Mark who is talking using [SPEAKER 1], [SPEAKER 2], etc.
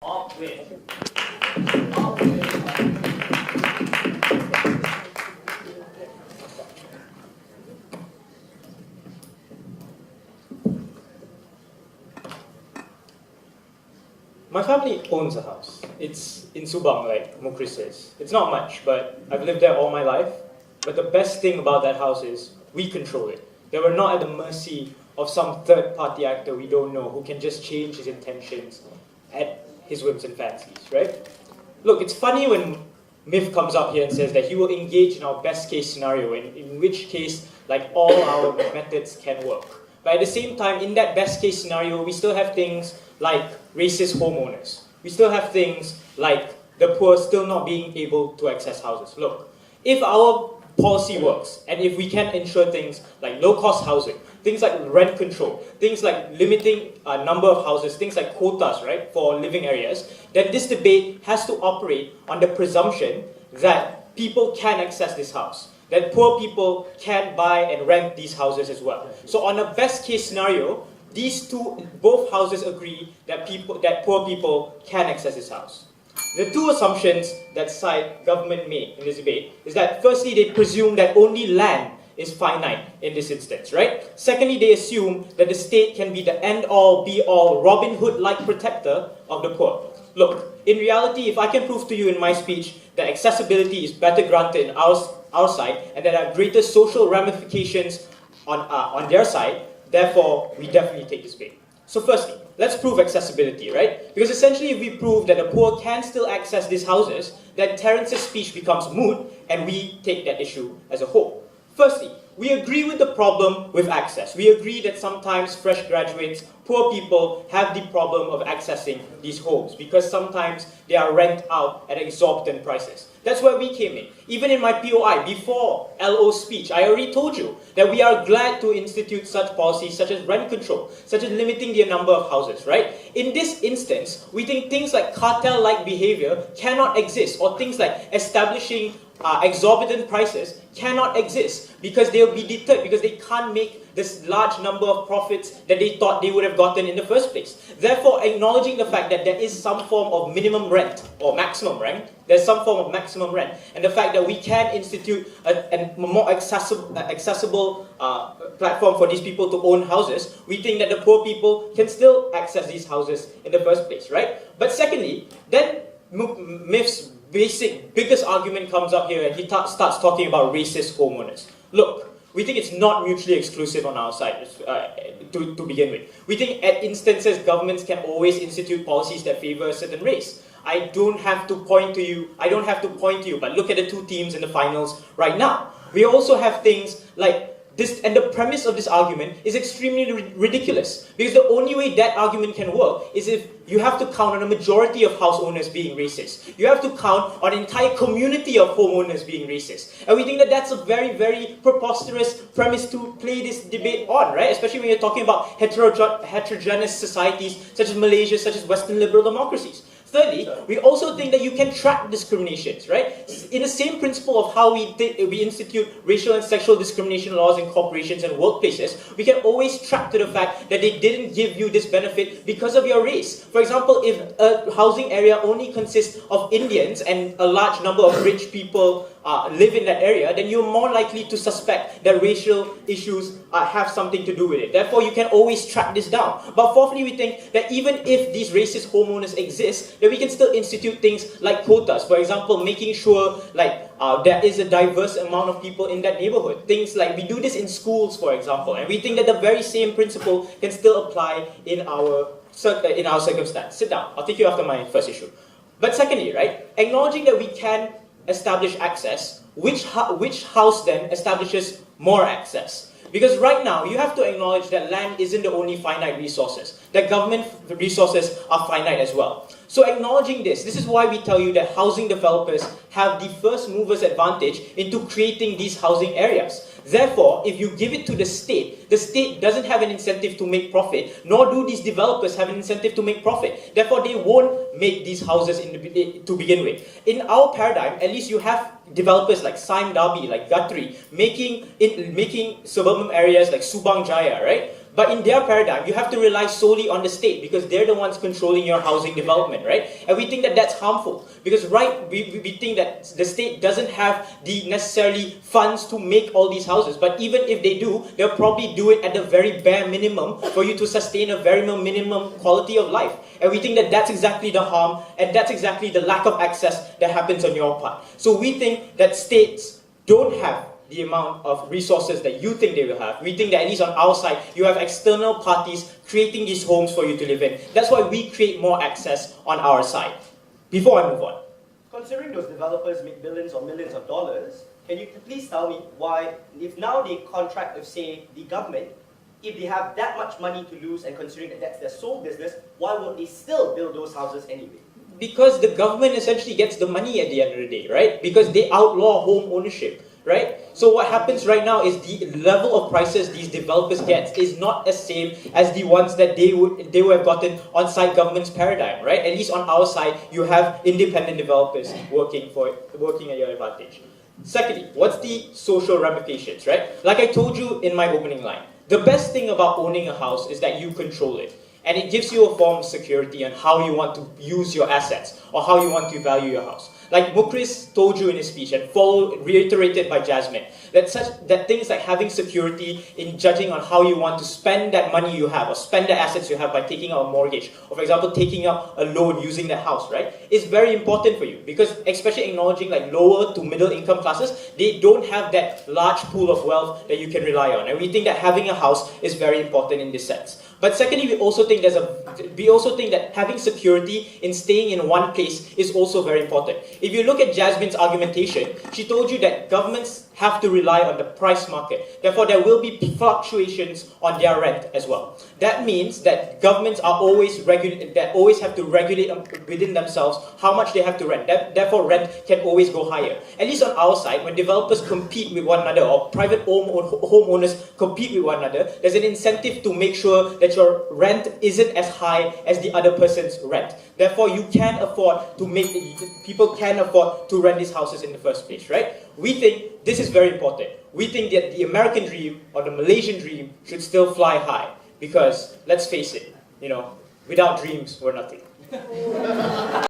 [SPEAKER 1] Off with.
[SPEAKER 2] My family owns a house. It's in Subang, like Mukri says. It's not much, but I've lived there all my life. But the best thing about that house is we control it. That we're not at the mercy of some third-party actor we don't know who can just change his intentions at his whims and fancies, right? Look, it's funny when Myth comes up here and says that he will engage in our best-case scenario, in which case, like, all our methods can work. But at the same time, in that best-case scenario, we still have things like racist homeowners. We still have things like the poor still not being able to access houses. Look, if our policy works, and if we can ensure things like low-cost housing, things like rent control, things like limiting a number of houses, things like quotas, right, for living areas, then this debate has to operate on the presumption that people can access this house, that poor people can buy and rent these houses as well. So on a best-case scenario, both houses agree that poor people can access this house. The two assumptions that government made in this debate is that firstly, they presume that only land is finite in this instance, right? Secondly, they assume that the state can be the end-all, be-all, Robin Hood-like protector of the poor. Look, in reality, if I can prove to you in my speech that accessibility is better granted in our side and that there are greater social ramifications on their side, therefore, we definitely take this bait. So firstly, let's prove accessibility, right? Because essentially, if we prove that the poor can still access these houses, then Terence's speech becomes moot, and we take that issue as a whole. Firstly, we agree with the problem with access. We agree that sometimes fresh graduates, poor people, have the problem of accessing these homes because sometimes they are rent out at exorbitant prices. That's where we came in. Even in my POI, before LO's speech, I already told you that we are glad to institute such policies such as rent control, such as limiting the number of houses, right? In this instance, we think things like cartel-like behavior cannot exist, or things like establishing exorbitant prices cannot exist because they'll be deterred, because they can't make this large number of profits that they thought they would have gotten in the first place. Therefore, acknowledging the fact that there is some form of minimum rent or maximum rent, there's some form of maximum rent, and the fact that we can institute a more accessible platform for these people to own houses, we think that the poor people can still access these houses in the first place, right? But secondly, then Myth's biggest argument comes up here, and he starts talking about racist homeowners. Look, we think it's not mutually exclusive on our side to begin with. We think at instances governments can always institute policies that favor a certain race. I don't have to point to you, but look at the two teams in the finals right now. We also have things like this, and the premise of this argument is extremely ridiculous, because the only way that argument can work is if you have to count on a majority of house owners being racist. You have to count on an entire community of homeowners being racist. And we think that that's a very, very preposterous premise to play this debate on, right? Especially when you're talking about heterogeneous societies such as Malaysia, such as Western liberal democracies. Thirdly, we also think that you can track discriminations, right? In the same principle of how we institute racial and sexual discrimination laws in corporations and workplaces, we can always track to the fact that they didn't give you this benefit because of your race. For example, if a housing area only consists of Indians and a large number of rich people live in that area, then you're more likely to suspect that racial issues have something to do with it. Therefore, you can always track this down. But fourthly, we think that even if these racist homeowners exist, that we can still institute things like quotas. For example, making sure there is a diverse amount of people in that neighborhood. Things like, we do this in schools, for example, and we think that the very same principle can still apply in our circumstance. Sit down. I'll take you after my first issue. But secondly, right, acknowledging that we can establish access, which house then establishes more access? Because right now, you have to acknowledge that land isn't the only finite resources, that government resources are finite as well. So acknowledging this is why we tell you that housing developers have the first mover's advantage into creating these housing areas. Therefore, if you give it to the state doesn't have an incentive to make profit, nor do these developers have an incentive to make profit. Therefore, they won't make these houses to begin with. In our paradigm, at least you have developers like Sime Darby, like Guthrie, making suburban areas like Subang Jaya, right? But in their paradigm, you have to rely solely on the state because they're the ones controlling your housing development, right? And we think that that's harmful because, we think that the state doesn't have the necessarily funds to make all these houses. But even if they do, they'll probably do it at the very bare minimum for you to sustain a very minimum quality of life. And we think that that's exactly the harm and that's exactly the lack of access that happens on your part. So we think that states don't have the amount of resources that you think they will have. We think that at least on our side, you have external parties creating these homes for you to live in. That's why we create more access on our side. Before I move on.
[SPEAKER 1] Considering those developers make billions or millions of dollars, can you please tell me why, if now they contract with, say, the government, if they have that much money to lose and considering that that's their sole business, why won't they still build those houses anyway?
[SPEAKER 2] Because the government essentially gets the money at the end of the day, right? Because they outlaw home ownership. Right? So what happens right now is the level of prices these developers get is not the same as the ones that they would have gotten on site government's paradigm, right? At least on our side, you have independent developers working at your advantage. Secondly, what's the social ramifications, right? Like I told you in my opening line, the best thing about owning a house is that you control it. And it gives you a form of security on how you want to use your assets or how you want to value your house. Like Mukris told you in his speech and reiterated by Jasmine, that things like having security in judging on how you want to spend that money you have or spend the assets you have by taking out a mortgage or, for example, taking out a loan using that house, right, is very important for you because especially acknowledging like lower to middle income classes, they don't have that large pool of wealth that you can rely on. And we think that having a house is very important in this sense. But secondly, we also think that having security in staying in one place is also very important. If you look at Jasmine's argumentation, she told you that governments have to rely on the price market. Therefore, there will be fluctuations on their rent as well. That means that governments are always have to regulate within themselves how much they have to rent. Therefore, rent can always go higher. At least on our side, when developers compete with one another or private homeowners compete with one another, there's an incentive to make sure that your rent isn't as high as the other person's rent. Therefore, people can afford to rent these houses in the first place, right? We think this is very important. We think that the American dream or the Malaysian dream should still fly high because, let's face it, without dreams, we're nothing.